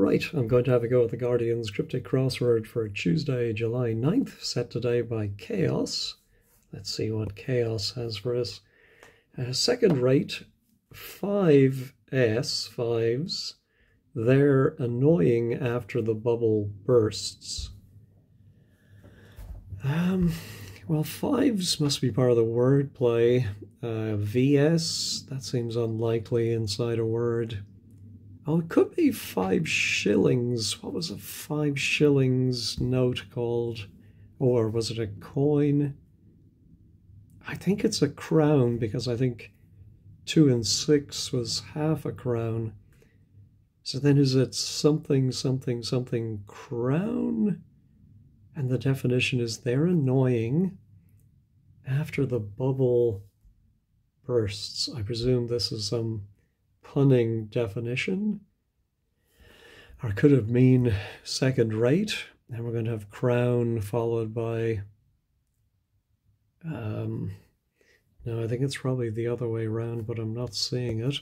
Right, I'm going to have a go at the Guardian's Cryptic Crossword for Tuesday, July 9th, set today by Chaos. Let's see what Chaos has for us. Second rate, 5s, they're annoying after the bubble bursts. Well, fives must be part of the wordplay. VS, that seems unlikely inside a word. Oh, it could be 5 shillings. What was a 5 shillings note called? Or was it a coin? I think it's a crown, because I think 2 and 6 was half a crown. So then is it something, something, something crown? And the definition is they're annoying after the bubble bursts. I presume this is some punning definition. Or could it mean second rate? And we're going to have crown followed by... no, I think it's probably the other way around, but I'm not seeing it.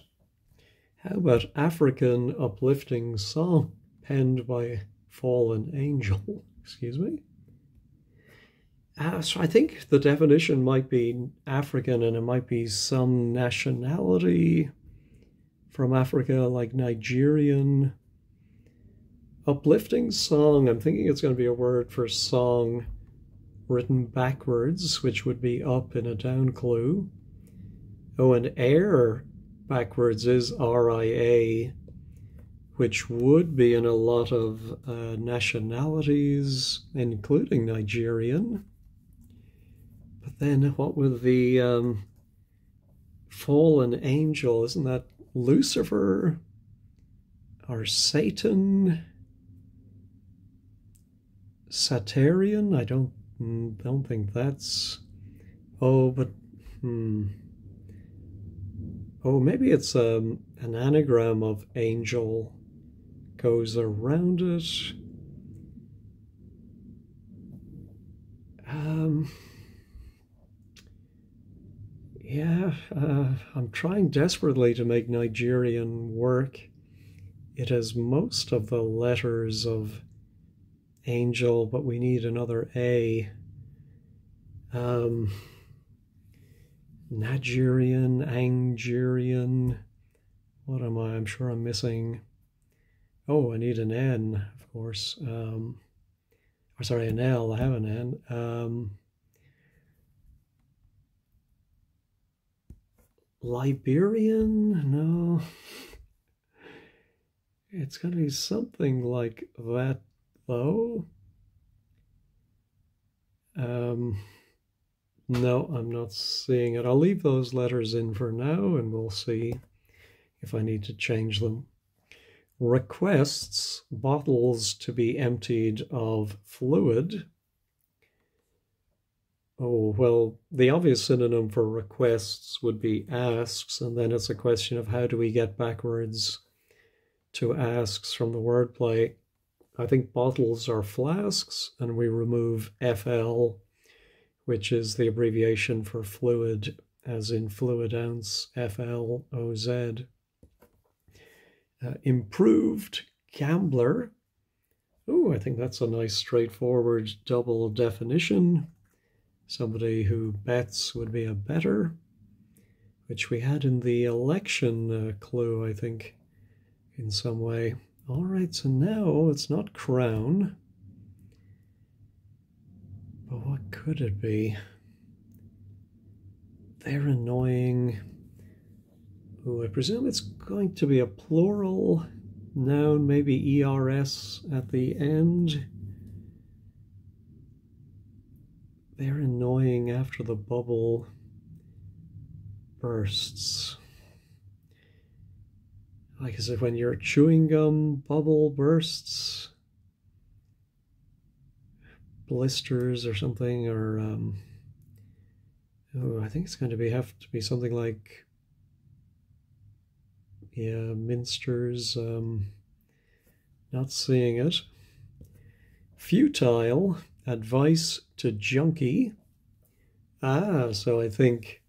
How about African uplifting song penned by fallen angel? Excuse me. So I think the definition might be African, and it might be some nationality from Africa, like Nigerian. Uplifting song, I'm thinking it's going to be a word for song written backwards, which would be up in a down clue. Oh, and air backwards is RIA, which would be in a lot of nationalities, including Nigerian. But then what with the fallen angel, isn't that Lucifer or Satan? Satarian? I don't think that's... Oh, but... Oh, maybe it's an anagram of angel goes around it. Yeah, I'm trying desperately to make Nigerian work. It has most of the letters of angel, but we need another A. Nigerian, Angerian. What am I? I'm sure I'm missing. Oh, I need an N, of course. Or sorry, an L. I have an N. Liberian? No. It's going to be something like that, though. No, I'm not seeing it. I'll leave those letters in for now, and we'll see if I need to change them. Requests bottles to be emptied of fluid. Oh, well, the obvious synonym for requests would be asks, and then it's a question of how do we get backwards to asks from the wordplay. I think bottles are flasks, and we remove FL, which is the abbreviation for fluid, as in fluid ounce, FLOZ. Improved gambler. Oh, I think that's a nice straightforward double definition. Somebody who bets would be a better, which we had in the election clue, I think, in some way. All right, so now it's not crown. But what could it be? They're annoying. Oh, I presume it's going to be a plural noun, maybe ERS at the end. They're annoying after the bubble bursts. Like, is it when your chewing gum bubble bursts? Blisters or something, or oh, I think it's going to have to be something like, yeah, minsters. Not seeing it. Futile advice to junkie. Ah, so I think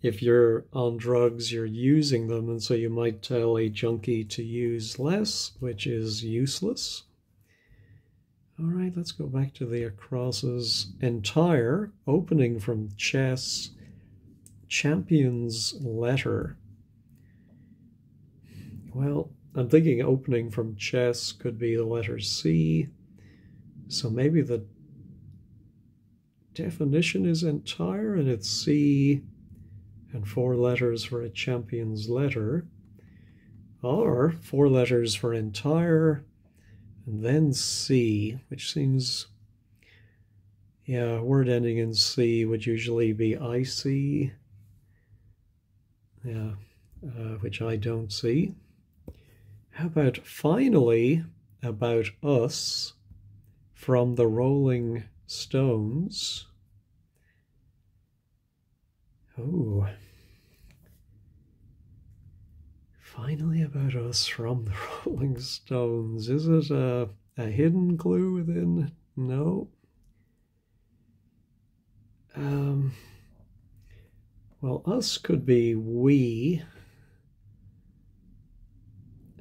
if you're on drugs, you're using them, and so you might tell a junkie to use less, which is useless. All right, let's go back to the acrosses. Entire, opening from chess, champion's letter. Well, I'm thinking opening from chess could be the letter C, so maybe the definition is entire and it's C and 4 letters for a champion's letter, or 4 letters for entire and then C, which seems, yeah, a word ending in C would usually be IC, yeah, which I don't see. How about finally, about us, from the Rolling Stones? Oh, finally about us from the Rolling Stones. Is it a hidden clue within? No. Well, us could be we,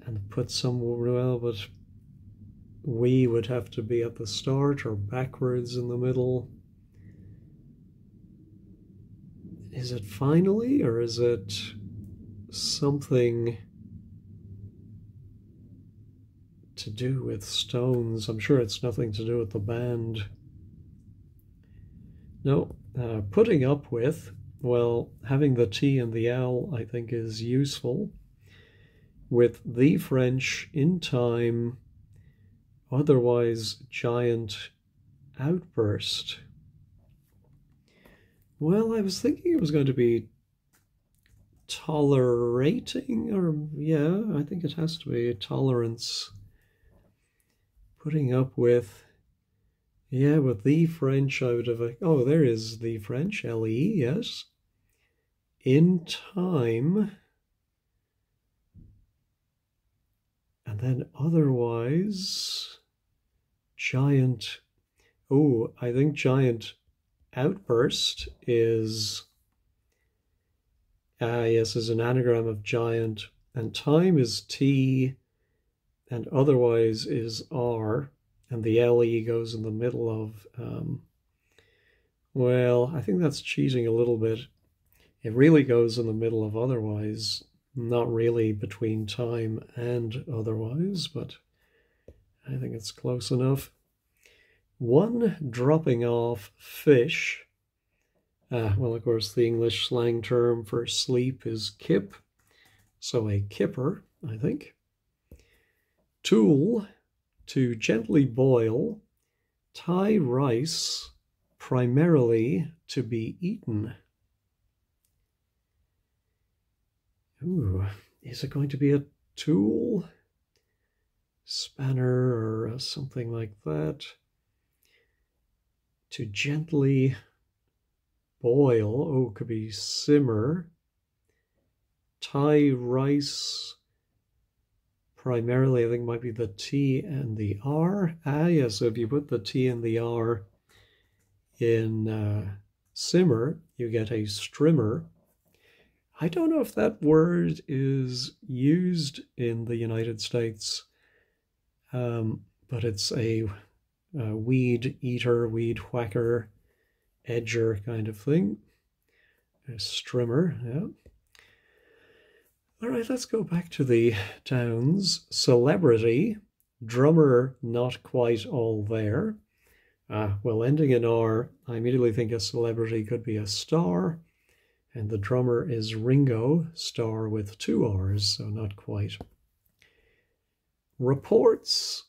and put some, well, but we would have to be at the start or backwards in the middle. Is it finally, or is it something to do with Stones? I'm sure it's nothing to do with the band. No, putting up with, well, having the T and the L I think is useful. With the French in time, otherwise giant outburst. Well, I was thinking it was going to be tolerating, or yeah, I think it has to be tolerance. Putting up with, yeah, with the French, I would have, oh, there is the French, L-E, yes. In time, and then otherwise, giant, oh, I think giant outburst is, yes, is an anagram of giant, and time is T, and otherwise is R, and the LE goes in the middle of, well, I think that's cheating a little bit. It really goes in the middle of otherwise, not really between time and otherwise, but I think it's close enough. One dropping off fish. Well, of course, the English slang term for sleep is kip, so a kipper, I think. Tool, to gently boil, tie rice, primarily to be eaten. Ooh, is it going to be a tool? Spanner or something like that? To gently boil, oh, could be simmer. Tie rice, primarily I think might be the T and the R. Yes, so if you put the T and the R in simmer, you get a strimmer. I don't know if that word is used in the United States, but it's a weed eater, weed whacker, edger kind of thing. A strimmer, yeah. All right, let's go back to the towns. Celebrity, drummer not quite all there. Well, ending in R, I immediately think a celebrity could be a star, and the drummer is Ringo, star with 2 R's, so not quite. Reports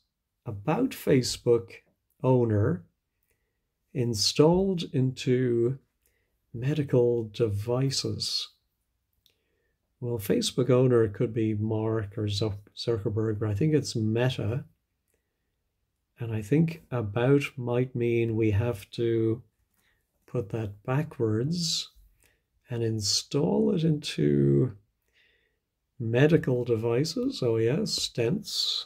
about Facebook owner installed into medical devices. Well, Facebook owner could be Mark or Zuckerberg, but I think it's Meta. And I think about might mean we have to put that backwards and install it into medical devices. Oh yes, stents.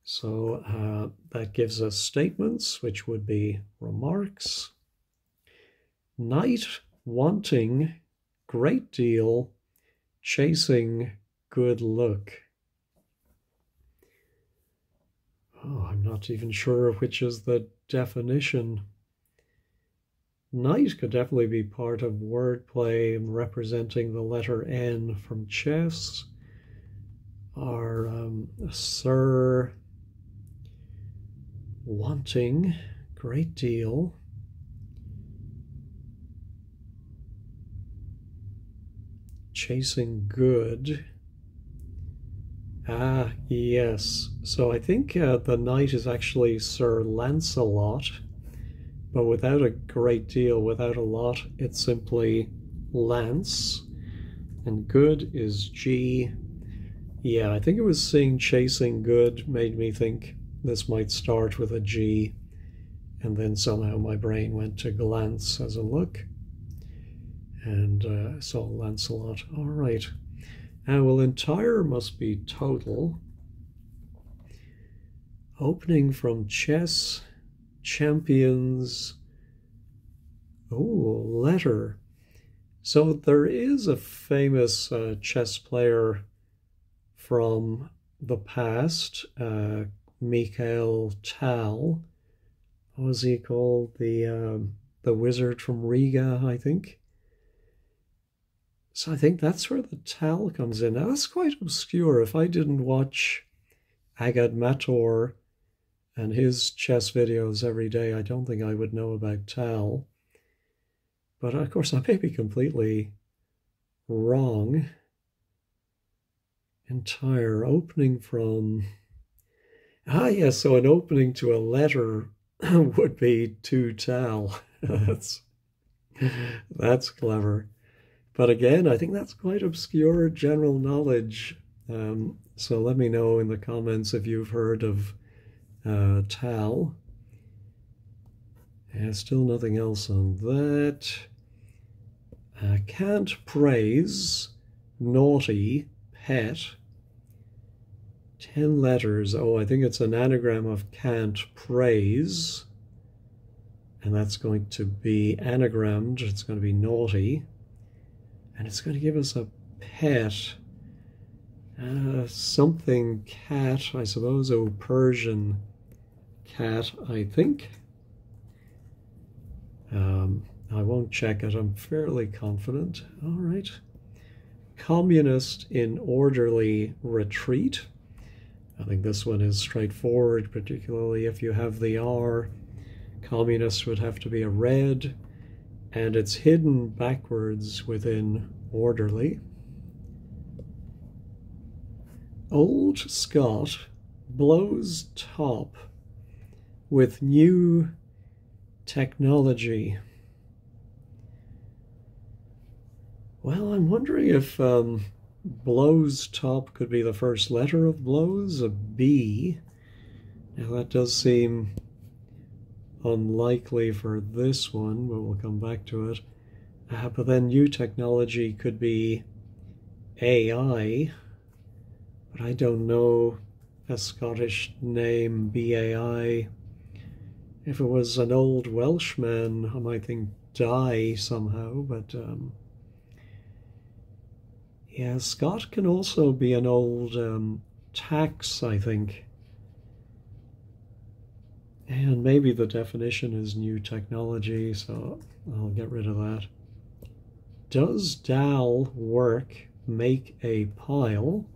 So that gives us statements, which would be remarks. Night, wanting, great deal, chasing, good look. Oh, I'm not even sure which is the definition. Knight could definitely be part of wordplay and representing the letter N from chess. Or Sir, wanting, great deal. Chasing good. Ah, yes. So I think the knight is actually Sir Lancelot, but without a great deal, without a lot, it's simply Lance. And good is G. Yeah, I think it was seeing chasing good made me think this might start with a G, and then somehow my brain went to glance as a look, and saw Lancelot. All right. Well, entire must be total. Opening from chess, champions. Oh, letter. So there is a famous chess player from the past, Mikhail Tal. What was he called? The wizard from Riga, I think. So I think that's where the Tal comes in. Now that's quite obscure. If I didn't watch Agad Mator and his chess videos every day, I don't think I would know about Tal. But of course, I may be completely wrong. Entire opening from... Ah, yes, so an opening to a letter would be to Tal. That's clever. But again, I think that's quite obscure general knowledge. So let me know in the comments if you've heard of Tal. Still nothing else on that. Can't praise, naughty, pet. 10 letters. Oh, I think it's an anagram of can't praise. And that's going to be anagrammed. It's going to be naughty. And it's going to give us a pet. Something cat, I suppose. Oh, Persian cat, I think. I won't check it. I'm fairly confident. All right. Communist in orderly retreat. I think this one is straightforward, particularly if you have the R. Communist would have to be a red, and it's hidden backwards within orderly. Old Scott blows top with new technology. Well, I'm wondering if blows top could be the first letter of blows, a B. Now that does seem unlikely for this one, but we'll come back to it. But then new technology could be AI, but I don't know a Scottish name, BAI. If it was an old Welshman, I might think die somehow, but yeah, Scott can also be an old tax, I think. And maybe the definition is new technology, so I'll get rid of that. Does Dal work make a pile?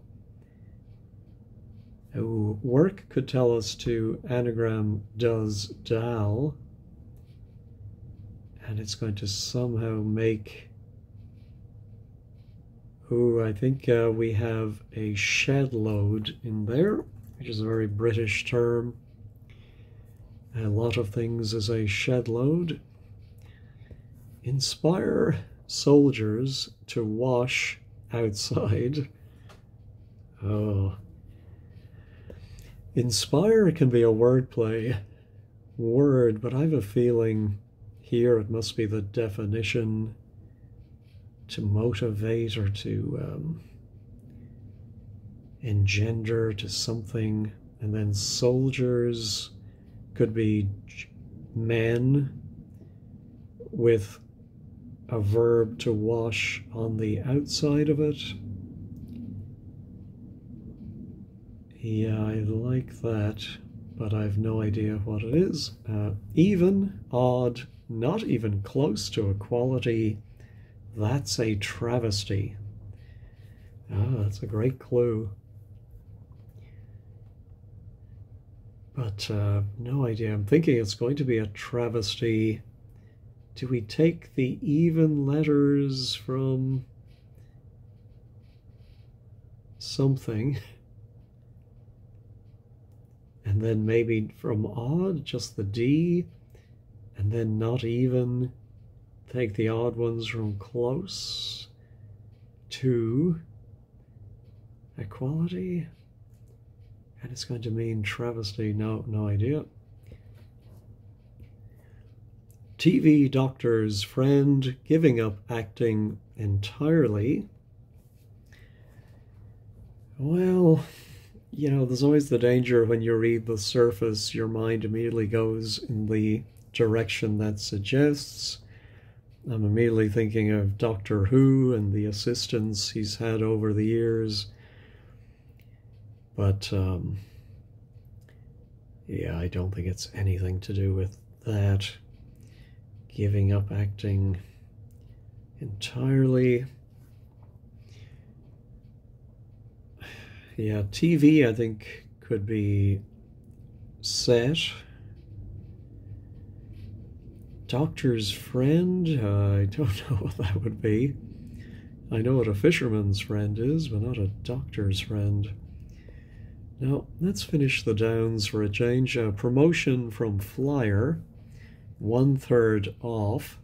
Oh, work could tell us to anagram does Dal. And it's going to somehow make... Oh, I think we have a shed load in there, which is a very British term. A lot of things is a shed load. Inspire soldiers to wash outside. Oh. Inspire can be a wordplay word, but I have a feeling here it must be the definition to motivate or to engender to something. And then soldiers could be men with a verb to wash on the outside of it. Yeah, I like that, but I have no idea what it is. Even, odd, not even close to equality. That's a travesty. Ah, that's a great clue. But no idea. I'm thinking it's going to be a travesty. Do we take the even letters from something? And then maybe from odd, just the D, and then not even. Take the odd ones from close to equality. And it's going to mean travesty. No idea. TV doctor's friend giving up acting entirely. Well, you know, there's always the danger when you read the surface, your mind immediately goes in the direction that suggests. I'm immediately thinking of Doctor Who and the assistants he's had over the years. But, yeah, I don't think it's anything to do with that. Giving up acting entirely. Yeah, TV, I think, could be set. Doctor's friend, I don't know what that would be. I know what a fisherman's friend is, but not a doctor's friend. Now, let's finish the downs for a change. Promotion from flyer, 1/3 off.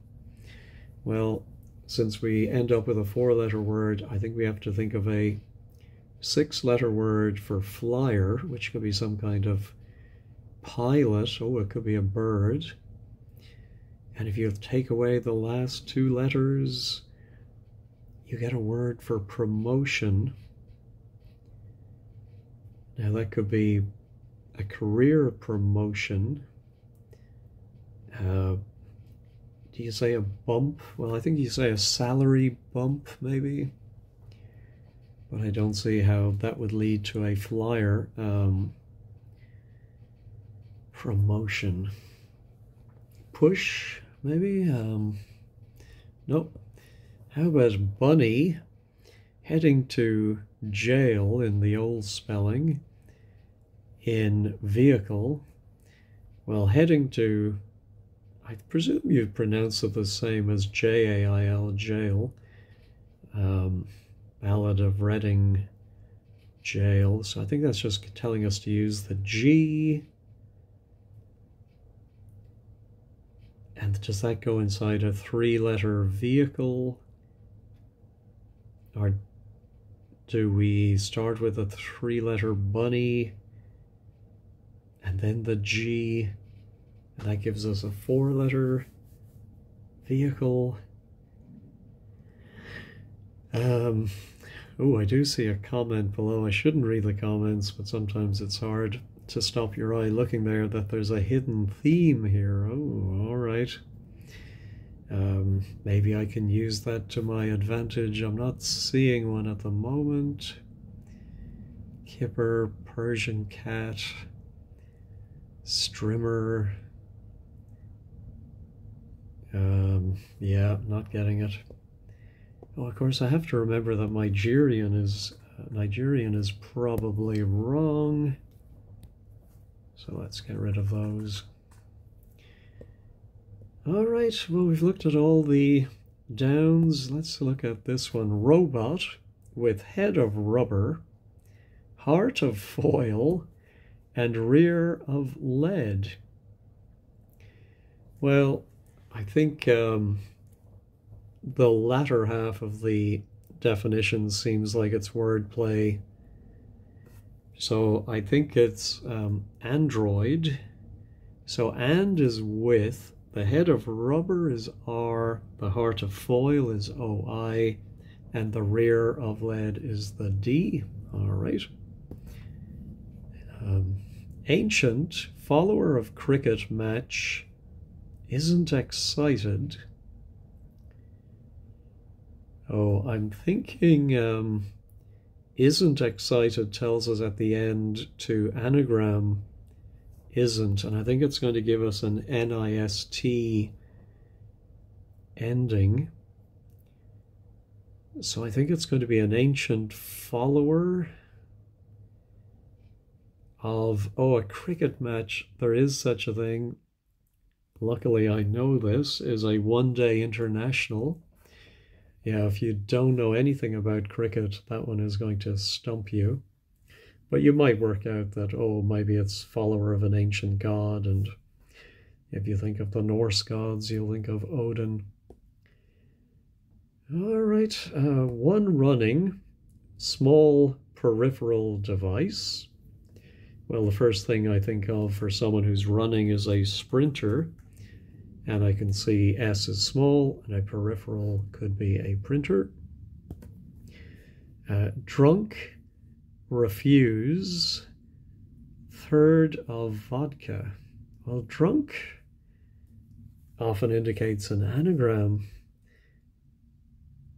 Well, since we end up with a 4-letter word, I think we have to think of a 6-letter word for flyer, which could be some kind of pilot. Oh, it could be a bird. And if you take away the last 2 letters, you get a word for promotion. Now that could be a career promotion. Do you say a bump? Well, I think you say a salary bump, maybe. But I don't see how that would lead to a flyer. Promotion. Push, maybe? Nope. How about bunny heading to jail in the old spelling? In vehicle. Well, heading to, I presume you pronounce it the same as Jail, jail. Ballad of Reading, jail. So I think that's just telling us to use the G. And does that go inside a 3-letter vehicle? Or do we start with a 3-letter bunny and then the G, and that gives us a 4-letter vehicle? Oh, I do see a comment below. I shouldn't read the comments, but sometimes it's hard to stop your eye looking there, that there's a hidden theme here. Oh, all right. Maybe I can use that to my advantage. I'm not seeing one at the moment. Kipper, Persian cat, strimmer. Yeah, not getting it. Oh, of course, I have to remember that Nigerian is probably wrong. So let's get rid of those. All right, well, we've looked at all the downs. Let's look at this one. Robot with head of rubber, heart of foil, and rear of lead. Well, I think the latter half of the definition seems like it's wordplay. So I think it's android. So and is with, the head of rubber is R, the heart of foil is OI, and the rear of lead is the D. All right. Ancient, follower of cricket match, isn't excited. Oh, I'm thinking isn't excited tells us at the end to anagram isn't, and I think it's going to give us an NIST ending. So I think it's going to be an ancient follower of, oh, a cricket match. There is such a thing. Luckily, I know this is a one-day international. Yeah, if you don't know anything about cricket, that one is going to stump you. But you might work out that, oh, maybe it's follower of an ancient god, and if you think of the Norse gods, you'll think of Odin. All right, one running, small peripheral device. Well, the first thing I think of for someone who's running is a sprinter, and I can see S is small, and a peripheral could be a printer. Drunk, refuse, third of vodka. Well, drunk often indicates an anagram.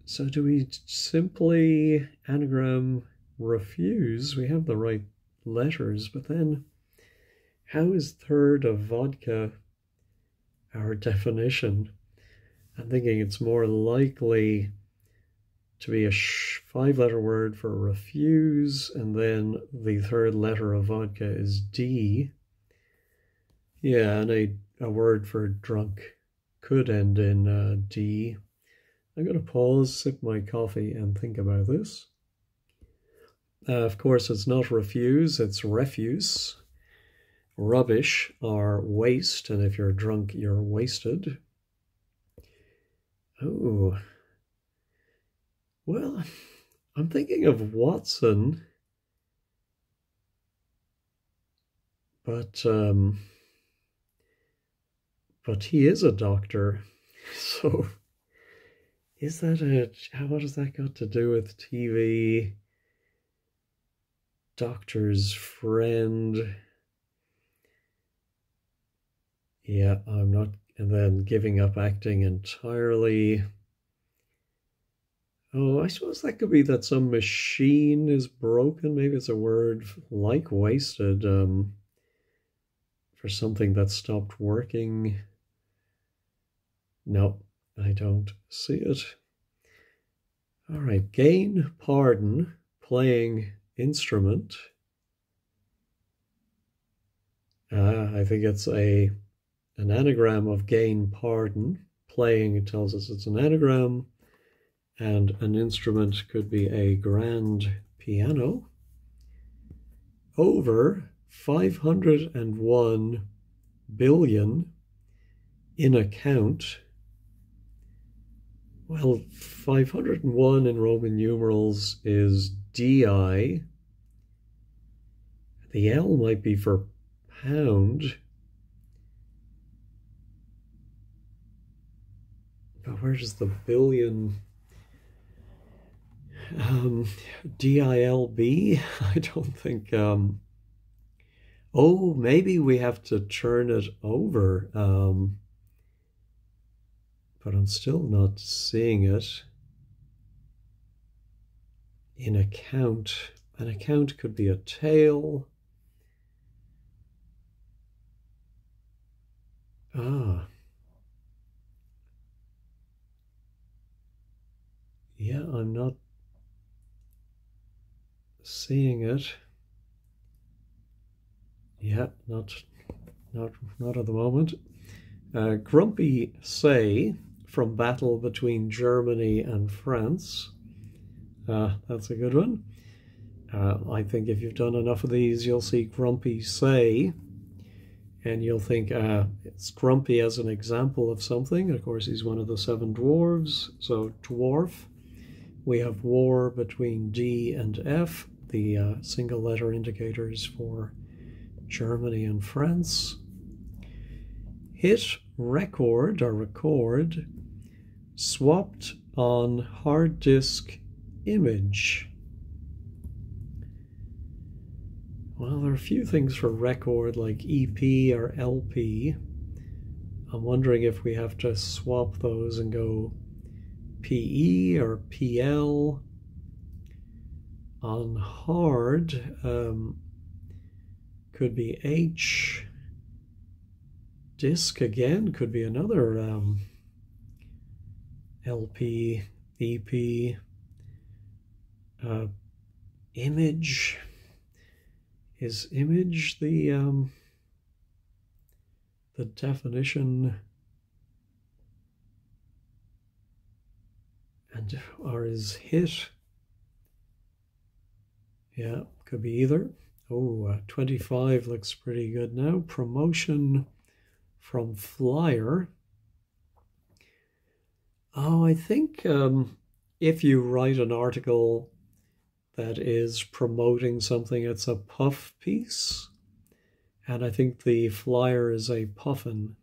So do we simply anagram refuse? We have the right letters, but then how is third of vodka our definition? I'm thinking it's more likely to be a 5-letter word for refuse, and then the third letter of vodka is D. Yeah, and a word for drunk could end in D. I'm going to pause, sip my coffee, and think about this. Of course, it's not refuse, it's refuse. Rubbish or waste, and if you're drunk, you're wasted. Oh, well, I'm thinking of Watson, but he is a doctor, so is that what has that got to do with TV? Doctor's friend. Yeah, I'm not, and then giving up acting entirely. Oh, I suppose that could be that some machine is broken. Maybe it's a word like wasted for something that stopped working. No, I don't see it. All right, gain, pardon, playing instrument. I think it's an anagram of gain, pardon. Playing, it tells us it's an anagram. And an instrument could be a grand piano. Over 501 billion in account. Well, 501 in Roman numerals is DI. The L might be for pound. But where does the billion... DILB? I don't think... Oh, maybe we have to turn it over. But I'm still not seeing it. In account. An account could be a tail. Ah. Yeah, I'm not seeing it. Yeah, not at the moment. Grumpy say, from battle between Germany and France. That's a good one. I think if you've done enough of these, you'll see grumpy say, and you'll think it's grumpy as an example of something. Of course, he's one of the 7 dwarves, so dwarf. We have war between D and F, the single letter indicators for Germany and France. Hit record or record, swapped on hard disk image. Well, there are a few things for record like EP or LP. I'm wondering if we have to swap those and go PE or PL. On hard, could be H. Disc again, could be another LP, EP. Image. Is image the definition? And or is hit? Yeah, could be either. Oh, 25 looks pretty good now. Promotion from flyer. Oh, I think if you write an article that is promoting something, it's a puff piece. And I think the flyer is a puffin.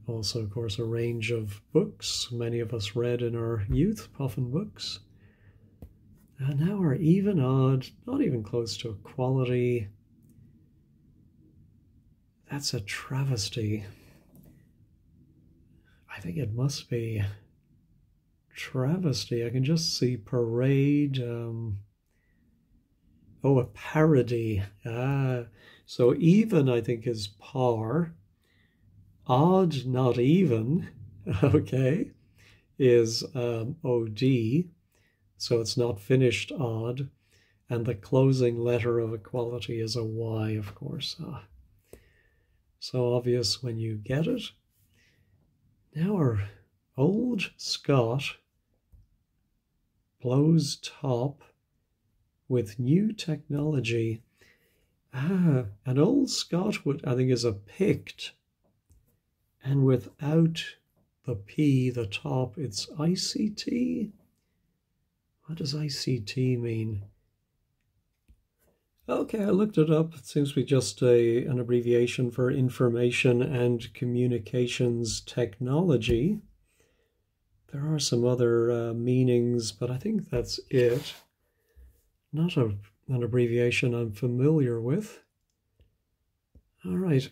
Also, of course, a range of books many of us read in our youth, puffin books. And now we're even odd, not even close to equality. That's a travesty. I think it must be travesty. I can just see parade. Oh, a parody. So even, I think, is par. Odd, not even, okay, is OD. So it's not finished odd. And the closing letter of equality is a Y, of course. So obvious when you get it. Now our old Scot blows top with new technology. An old Scot would, I think, is a Pict. And without the P, the top, it's ICT. What does ICT mean? Okay, I looked it up. It seems to be just an abbreviation for Information and Communications Technology. There are some other meanings, but I think that's it. Not an abbreviation I'm familiar with. All right.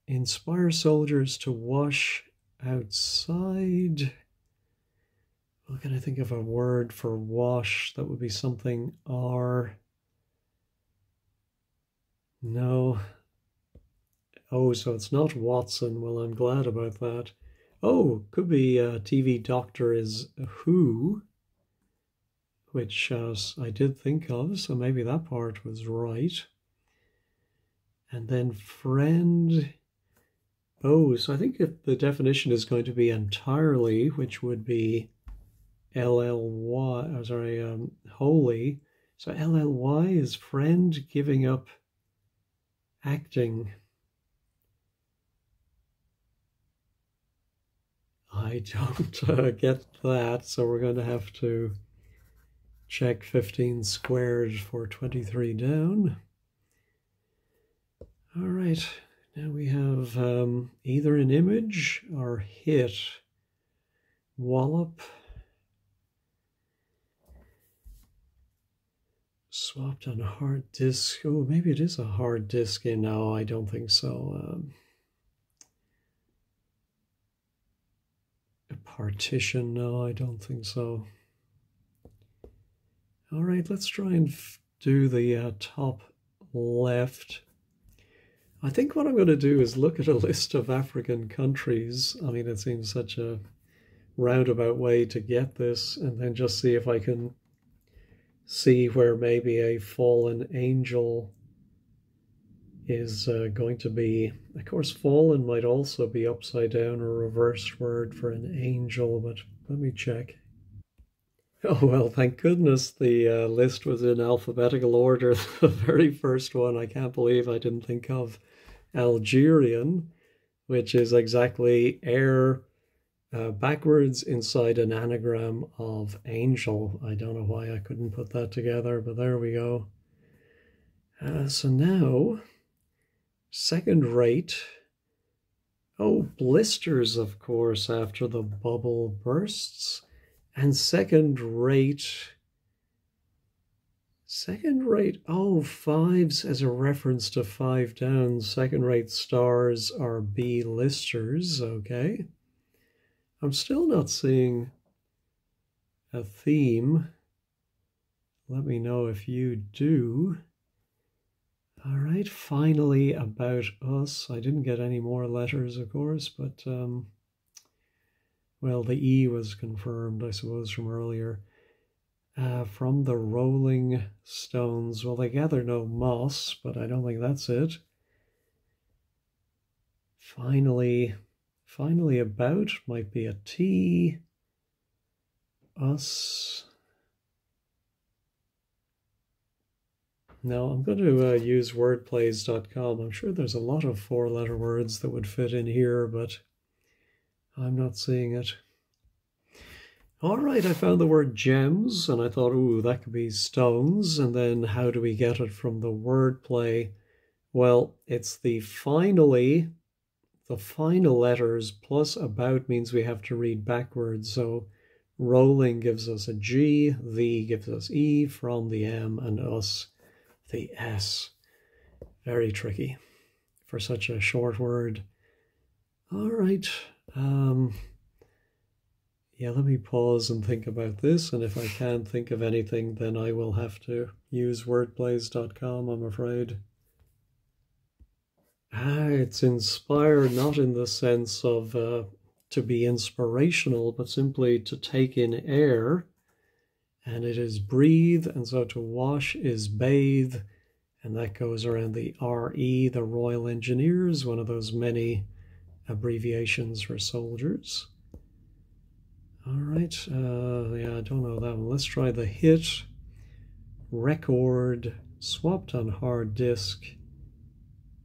Inspire soldiers to wash outside. Well, can I think of a word for wash? That would be something R. No. Oh, so it's not Watson. Well, I'm glad about that. Oh, could be TV Doctor is Who, which I did think of, so maybe that part was right. And then friend. Oh, so I think the definition is going to be entirely, which would be LLY, holy. So LLY is friend giving up acting. I don't get that, so we're going to have to check 15 squared for 23 down. All right, now we have either an image or hit. Wallop. Swapped on a hard disk. Oh, maybe it is a hard disk. No, I don't think so. A partition. No, I don't think so. All right, let's try and do the top left. I think what I'm going to do is look at a list of African countries. I mean, it seems such a roundabout way to get this, and then just see if I can see where maybe a fallen angel is going to be. Of course, fallen might also be upside down or reversed word for an angel, but let me check. Oh, well, thank goodness the list was in alphabetical order. The very first one, I can't believe I didn't think of Algerian, which is exactly air backwards inside an anagram of angel. I don't know why I couldn't put that together, but there we go. So now, second rate. Oh, blisters, of course, after the bubble bursts. And second rate, oh, fives as a reference to 5 down. Second rate stars are B listers, okay. I'm still not seeing a theme. Let me know if you do. All right, finally about us. I didn't get any more letters, of course, but, well, the E was confirmed, I suppose, from earlier. From the Rolling Stones. Well, they gather no moss, but I don't think that's it. Finally about might be a T. Us. No, I'm going to use wordplays.com. I'm sure there's a lot of four-letter words that would fit in here, but I'm not seeing it. All right, I found the word gems, and I thought, ooh, that could be stones. And then how do we get it from the wordplay? Well, it's the final letters plus about means we have to read backwards. So rolling gives us a G, the gives us E, from the M, and us the S. Very tricky for such a short word. All right. Yeah, let me pause and think about this. And if I can't think of anything, then I will have to use wordplays.com, I'm afraid. It's inspired not in the sense of to be inspirational, but simply to take in air. And it is breathe, and so to wash is bathe, and that goes around the RE, the Royal Engineers, one of those many abbreviations for soldiers. All right, yeah, I don't know that one. Let's try the hit, record, swapped on hard disk,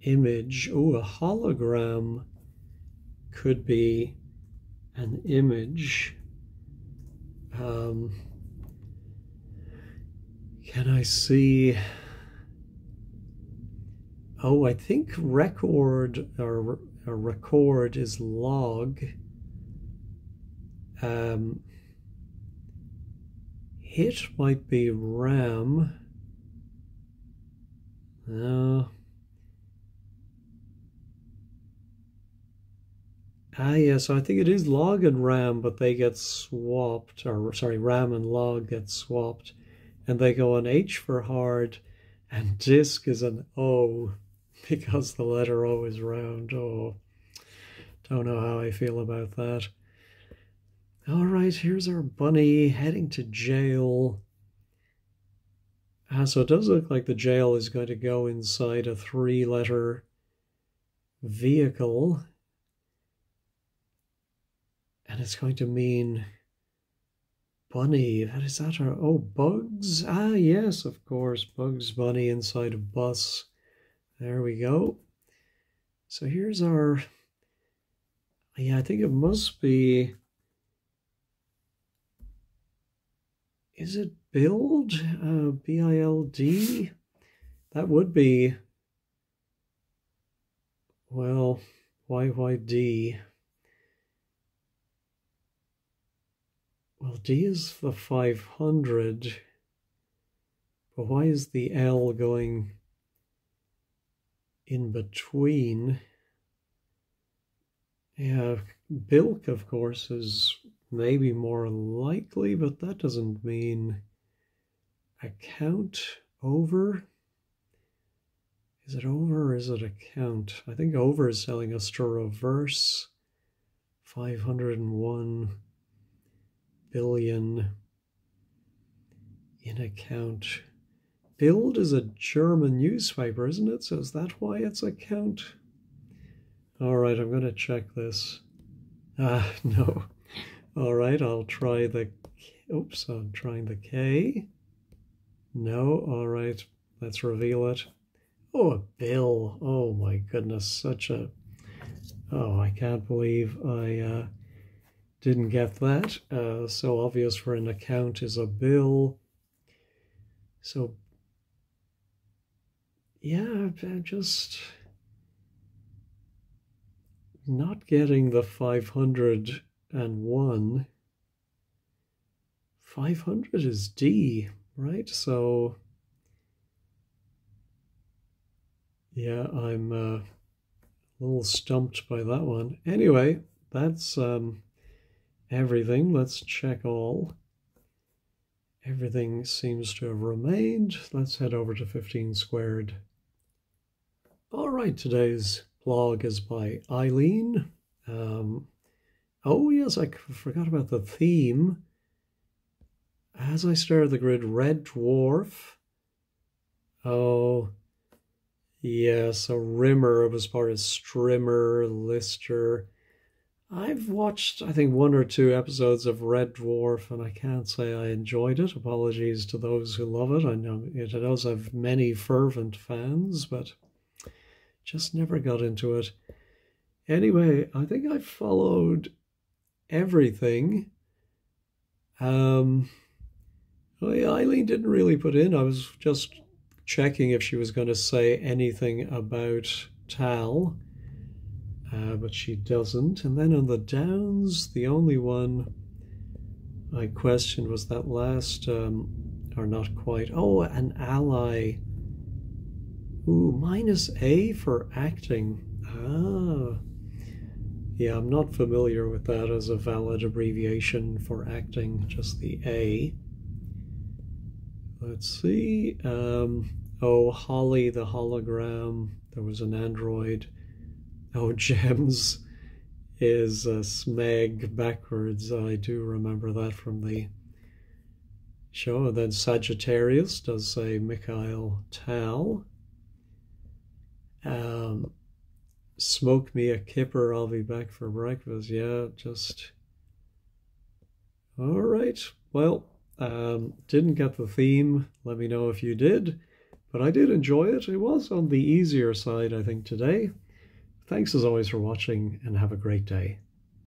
image. Oh, a hologram could be an image. Can I see? Oh, I think record or record is log. Hit might be RAM. No. Yes, I think it is log and RAM, but they get swapped, or sorry, RAM and log get swapped, and they go on H for hard, and disk is an O, because the letter O is round. Oh, don't know how I feel about that. All right, here's our bunny heading to jail. So it does look like the jail is going to go inside a three-letter vehicle. And it's going to mean bunny. What is that? Oh, bugs. Yes, of course. Bugs Bunny inside a bus. There we go. So here's our... Yeah, I think it must be... Is it build? B-I-L-D? That would be... Well, Y-Y-D. Well, D is the 500, but why is the L going in between? Yeah, bilk, of course, is maybe more likely, but that doesn't mean account. Over? Is it over or is it account? I think over is telling us to reverse 501 billion in account. Bild is a German newspaper, isn't it? So is that why it's account? All right, I'm going to check this. No. All right, I'll try the... Oops, I'm trying the K. No, all right, let's reveal it. Oh, a bill. Oh my goodness, such a... Oh, I can't believe I didn't get that. So obvious for an account is a bill. So, yeah, I'm just not getting the 501. 500 is D, right? So, yeah, I'm a little stumped by that one. Anyway, that's everything. Let's check all. Everything seems to have remained. Let's head over to 15 squared. All right, today's blog is by Eileen. Oh yes, I forgot about the theme. As I stare at the grid, red dwarf. Oh, yes, a rimmer. It was part of Strimmer, Lister. I've watched, I think, 1 or 2 episodes of Red Dwarf, and I can't say I enjoyed it. Apologies to those who love it. I know it does have many fervent fans, but just never got into it. Anyway, I think I followed everything. Well, yeah, Eileen didn't really put in. I was just checking if she was going to say anything about Tal. But she doesn't. And then on the downs, the only one I questioned was that last, or not quite. Oh, an ally. Ooh, -A for acting. Ah. Yeah, I'm not familiar with that as a valid abbreviation for acting, just the A. Let's see. Oh, Holly the hologram. There was an android. Oh, Gems is Smeg backwards. I do remember that from the show. And then Sagittarius does say Mikhail Tal. Smoke me a kipper, I'll be back for breakfast. Yeah, just... All right. Well, didn't get the theme. Let me know if you did. But I did enjoy it. It was on the easier side, I think, today. Thanks as always for watching, and have a great day.